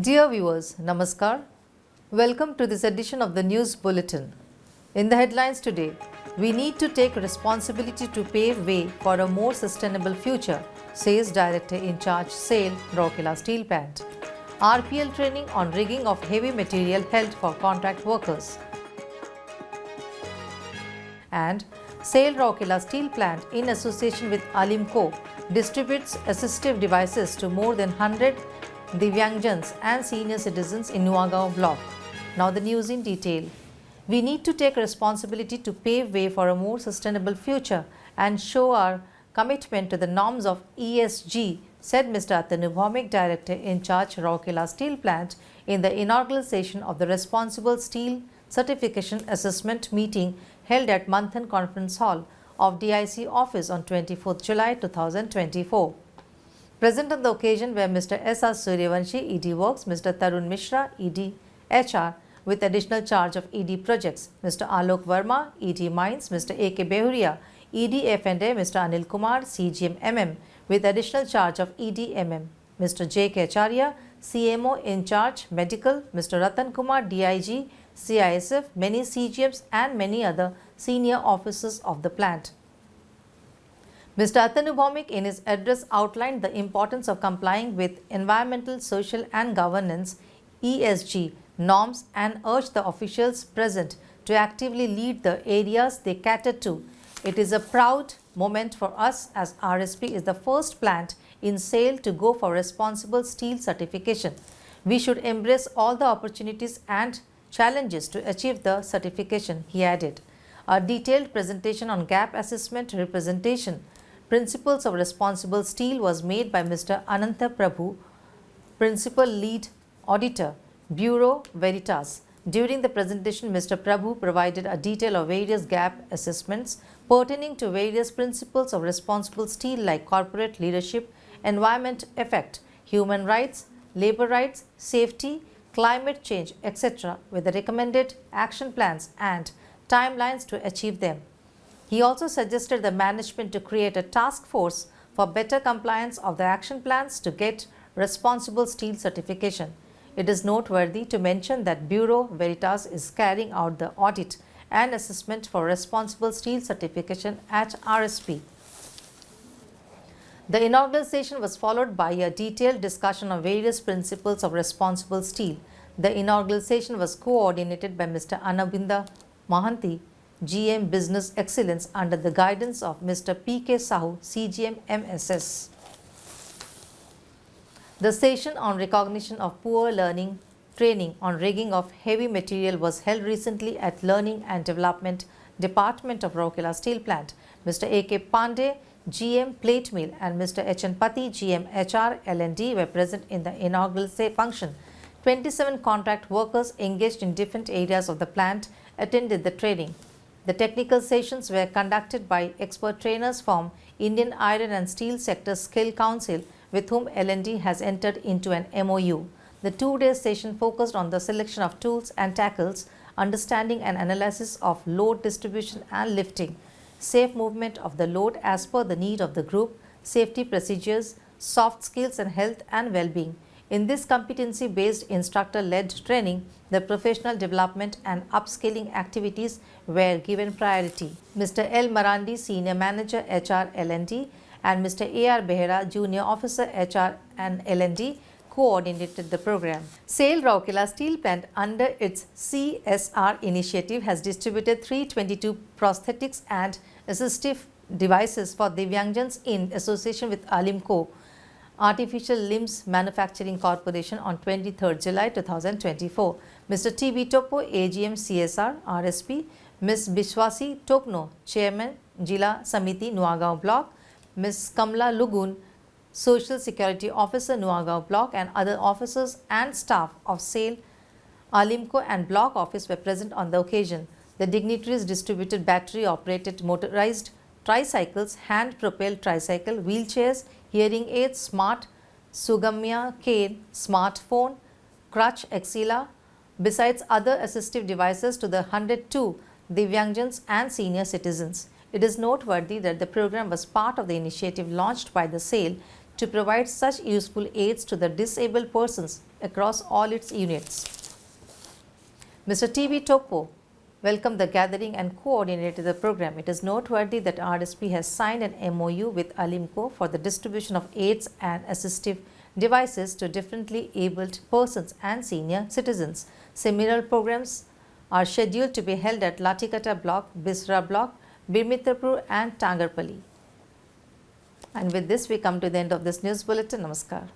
Dear viewers, Namaskar. Welcome to this edition of the News Bulletin. In the headlines today, we need to take responsibility to pave way for a more sustainable future, says Director in Charge SAIL, Rourkela Steel Plant. RPL training on rigging of heavy material held for contract workers. And SAIL Rourkela Steel Plant, in association with Alimco, distributes assistive devices to more than 100 Divyangjans and senior citizens in Nuagaon block. Now the news in detail. We need to take responsibility to pave way for a more sustainable future and show our commitment to the norms of ESG, said Mr. Atanu Bhaumik, Director in Charge Rourkela Steel Plant, in the inaugural session of the Responsible Steel Certification Assessment meeting held at Manthan Conference Hall of DIC office on 24th July 2024. Present on the occasion were Mr. S. R. Suryavanshi, ED Works, Mr. Tarun Mishra, ED HR, with additional charge of ED Projects, Mr. Alok Verma, ED Mines, Mr. A. K. Behuria, ED F&A, Mr. Anil Kumar, CGM MM, with additional charge of ED MM, Mr. J. K. Acharya, CMO in charge Medical, Mr. Ratan Kumar, DIG, CISF, many CGMs and many other senior officers of the plant. Mr. Atanu Bhaumik in his address outlined the importance of complying with environmental, social and governance ESG norms and urged the officials present to actively lead the areas they cater to. It is a proud moment for us as RSP is the first plant in SAIL to go for responsible steel certification. We should embrace all the opportunities and challenges to achieve the certification, he added. A detailed presentation on gap assessment representation Principles of Responsible Steel was made by Mr. Ananta Prabhu, Principal Lead Auditor, Bureau Veritas. During the presentation, Mr. Prabhu provided a detail of various gap assessments pertaining to various principles of responsible steel like corporate leadership, environment effect, human rights, labor rights, safety, climate change, etc., with the recommended action plans and timelines to achieve them. He also suggested the management to create a task force for better compliance of the action plans to get responsible steel certification. It is noteworthy to mention that Bureau Veritas is carrying out the audit and assessment for responsible steel certification at RSP. The inaugural session was followed by a detailed discussion of various principles of responsible steel. The inaugural session was coordinated by Mr. Anabinda Mahanti, GM Business Excellence, under the guidance of Mr. P. K. Sahu, CGM MSS. The session on recognition of poor learning training on rigging of heavy material was held recently at Learning and Development Department of Rourkela Steel Plant. Mr. A. K. Pandey, GM Plate Mill, and Mr. H. N. Pati, GM HR L&D were present in the inaugural function. 27 contract workers engaged in different areas of the plant attended the training. The technical sessions were conducted by expert trainers from Indian Iron and Steel Sector Skill Council, with whom L&D has entered into an MOU. The two-day session focused on the selection of tools and tackles, understanding and analysis of load distribution and lifting, safe movement of the load as per the need of the group, safety procedures, soft skills and health and well-being. In this competency-based instructor-led training, the professional development and upskilling activities were given priority. Mr. L. Marandi, Senior Manager HR L&D, and Mr. A. R. Behera, Junior Officer HR and L&D, coordinated the program. SAIL Rourkela Steel Plant, under its CSR initiative, has distributed 322 prosthetics and assistive devices for Divyangjans in association with Alimco Artificial Limbs Manufacturing Corporation on 23rd July 2024. Mr. T. B. Topo, AGM CSR, RSP, Ms. Bishwasi Topno, Chairman, Jila Samiti, Nuagaon Block, Ms. Kamla Lugun, Social Security Officer, Nuagaon Block, and other officers and staff of SAIL, Alimco and Block Office were present on the occasion. The dignitaries distributed battery-operated motorized tricycles, hand-propelled tricycle, wheelchairs, hearing aids, smart Sugamya cane, smartphone, crutch, axilla, besides other assistive devices to the 102 Divyangjans and senior citizens. It is noteworthy that the program was part of the initiative launched by the SAIL to provide such useful aids to the disabled persons across all its units. Mr. T.V. Topo welcomed the gathering and coordinated the program. It is noteworthy that RSP has signed an MOU with Alimco for the distribution of aids and assistive devices to differently abled persons and senior citizens. Similar programs are scheduled to be held at Latikata Block, Bisra Block, Birmitrapur and Tangarpalli. And with this, we come to the end of this news bulletin. Namaskar.